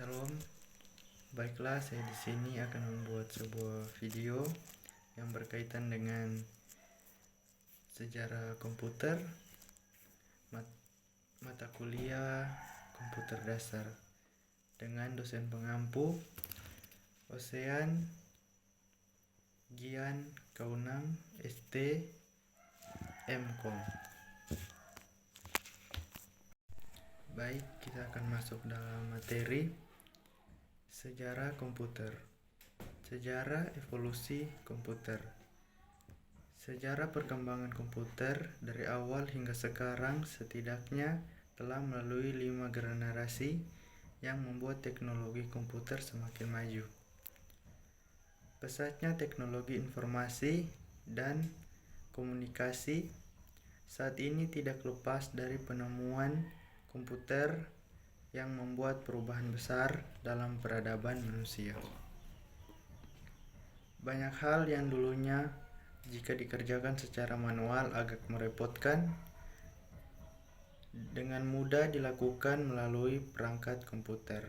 Shalom, baiklah saya di sini akan membuat sebuah video yang berkaitan dengan sejarah komputer, mata kuliah komputer dasar dengan dosen pengampu Ocean Gian Kaunang ST MKOM. Baik, kita akan masuk dalam materi sejarah komputer. Sejarah evolusi komputer. Sejarah perkembangan komputer dari awal hingga sekarang setidaknya telah melalui 5 generasi yang membuat teknologi komputer semakin maju. Pesatnya teknologi informasi dan komunikasi saat ini tidak lepas dari penemuan komputer yang membuat perubahan besar dalam peradaban manusia. Banyak hal yang dulunya jika dikerjakan secara manual agak merepotkan, dengan mudah dilakukan melalui perangkat komputer.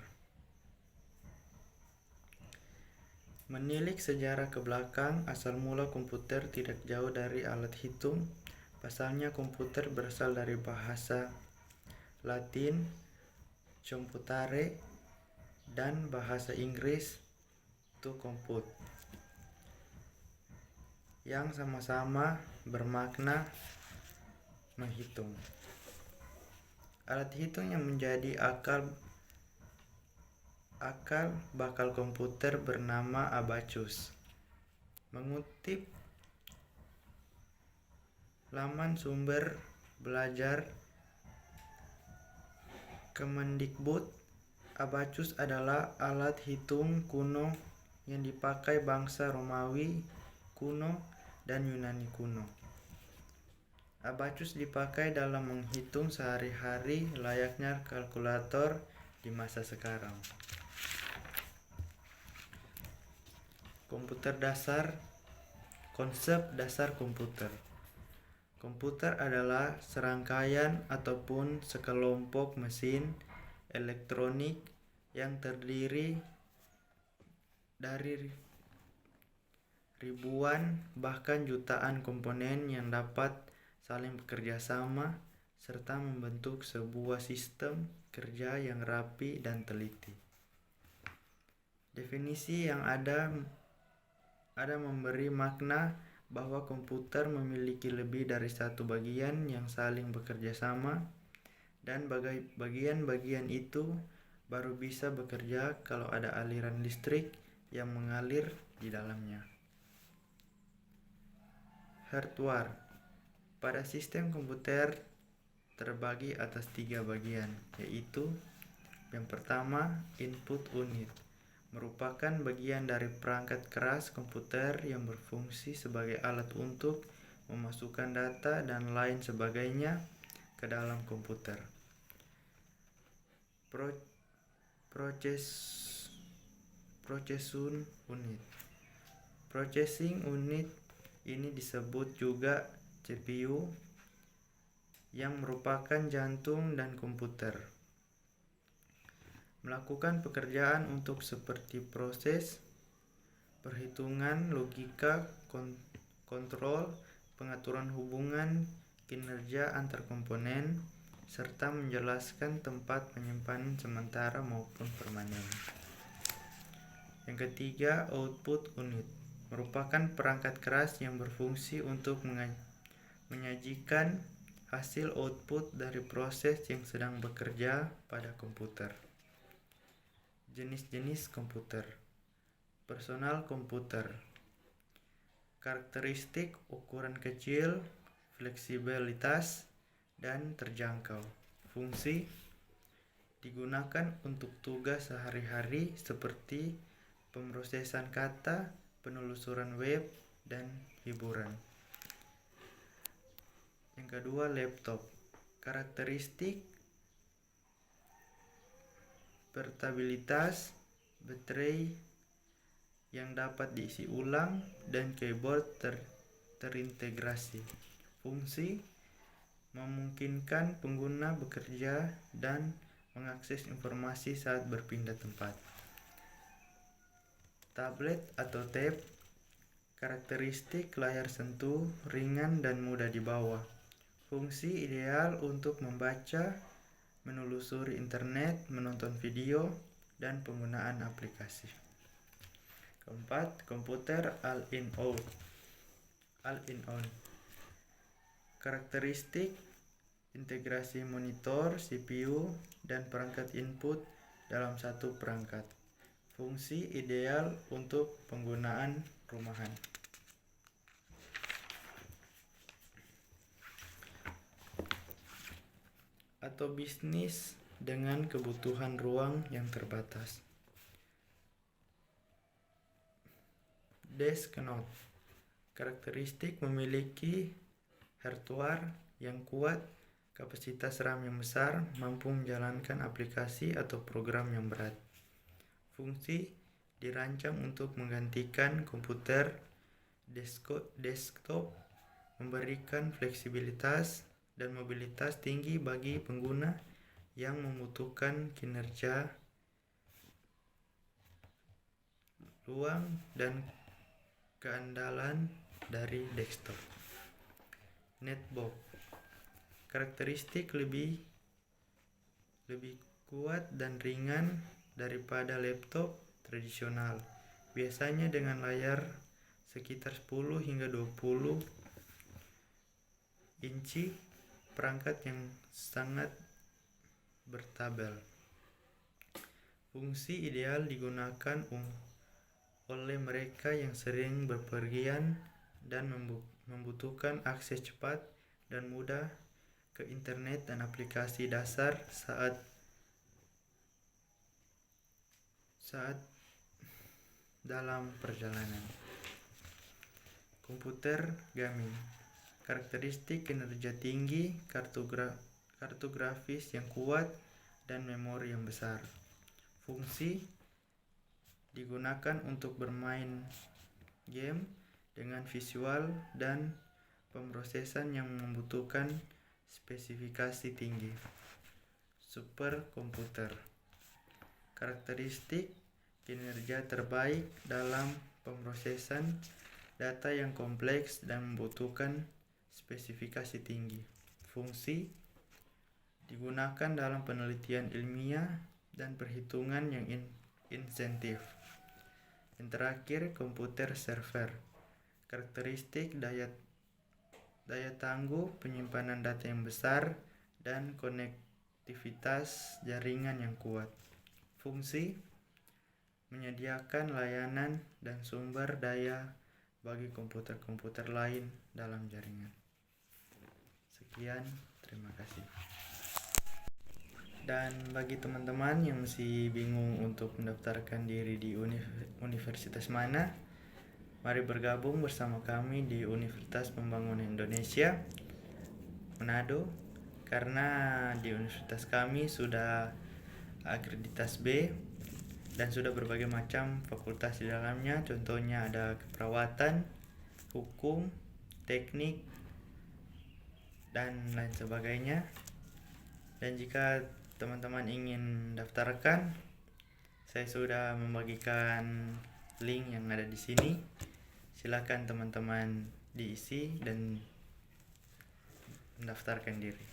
Menilik sejarah ke belakang, asal mula komputer tidak jauh dari alat hitung. Pasalnya komputer berasal dari bahasa Latin computare dan bahasa Inggris to compute, yang sama-sama bermakna menghitung. Alat hitung yang menjadi akal bakal komputer bernama abacus. Mengutip laman sumber belajar Kemendikbud, abacus adalah alat hitung kuno yang dipakai bangsa Romawi kuno dan Yunani kuno. Abacus dipakai dalam menghitung sehari-hari layaknya kalkulator di masa sekarang. Komputer dasar. Konsep dasar komputer. Komputer adalah serangkaian ataupun sekelompok mesin elektronik yang terdiri dari ribuan bahkan jutaan komponen yang dapat saling bekerja sama serta membentuk sebuah sistem kerja yang rapi dan teliti. Definisi yang ada memberi makna bahwa komputer memiliki lebih dari satu bagian yang saling bekerja sama, dan bagian-bagian itu baru bisa bekerja kalau ada aliran listrik yang mengalir di dalamnya. Hardware. Pada sistem komputer terbagi atas 3 bagian, yaitu yang pertama, input unit, merupakan bagian dari perangkat keras komputer yang berfungsi sebagai alat untuk memasukkan data dan lain sebagainya ke dalam komputer. Processing unit ini disebut juga CPU, yang merupakan jantung dan komputer. Melakukan pekerjaan untuk seperti proses, perhitungan, logika, kontrol, pengaturan hubungan, kinerja antar komponen, serta menjelaskan tempat penyimpanan sementara maupun permanen. Yang ketiga, output unit, merupakan perangkat keras yang berfungsi untuk menyajikan hasil output dari proses yang sedang bekerja pada komputer. Jenis-jenis komputer. Personal komputer. Karakteristik ukuran kecil, fleksibilitas, dan terjangkau. Fungsi digunakan untuk tugas sehari-hari seperti pemrosesan kata, penelusuran web, dan hiburan. Yang kedua, laptop. Karakteristik portabilitas, baterai yang dapat diisi ulang, dan keyboard terintegrasi. Fungsi memungkinkan pengguna bekerja dan mengakses informasi saat berpindah tempat. Tablet atau tab, karakteristik layar sentuh, ringan dan mudah dibawa. Fungsi ideal untuk membaca, menelusuri internet, menonton video, dan penggunaan aplikasi. Keempat, komputer all-in-one. Karakteristik integrasi monitor, CPU, dan perangkat input dalam satu perangkat. Fungsi ideal untuk penggunaan rumahan. Atau bisnis dengan kebutuhan ruang yang terbatas. Desk Note. Karakteristik memiliki hardware yang kuat, kapasitas RAM yang besar, mampu menjalankan aplikasi atau program yang berat. Fungsi dirancang untuk menggantikan komputer desktop, memberikan fleksibilitas dan mobilitas tinggi bagi pengguna yang membutuhkan kinerja luang dan keandalan dari desktop. Netbook. Karakteristik lebih kuat dan ringan daripada laptop tradisional, biasanya dengan layar sekitar 10 hingga 20 inci, perangkat yang sangat bertabel. Fungsi ideal digunakan oleh mereka yang sering bepergian dan membutuhkan akses cepat dan mudah ke internet dan aplikasi dasar saat dalam perjalanan. Komputer gaming. Karakteristik kinerja tinggi, kartu grafis yang kuat, dan memori yang besar. Fungsi digunakan untuk bermain game dengan visual dan pemrosesan yang membutuhkan spesifikasi tinggi. Superkomputer. Karakteristik kinerja terbaik dalam pemrosesan data yang kompleks dan membutuhkan spesifikasi tinggi. Fungsi digunakan dalam penelitian ilmiah dan perhitungan yang insentif. Yang terakhir, komputer server. Karakteristik daya tangguh, penyimpanan data yang besar, dan konektivitas jaringan yang kuat. Fungsi menyediakan layanan dan sumber daya bagi komputer-komputer lain dalam jaringan. Sekian, terima kasih. Dan bagi teman-teman yang masih bingung untuk mendaftarkan diri di universitas mana, mari bergabung bersama kami di Universitas Pembangunan Indonesia, Manado, karena di universitas kami sudah akreditas B dan sudah berbagai macam fakultas di dalamnya. Contohnya ada keperawatan, hukum, teknik, dan lain sebagainya. Dan jika teman-teman ingin daftarkan, saya sudah membagikan link yang ada di sini. Silakan teman-teman diisi dan mendaftarkan diri.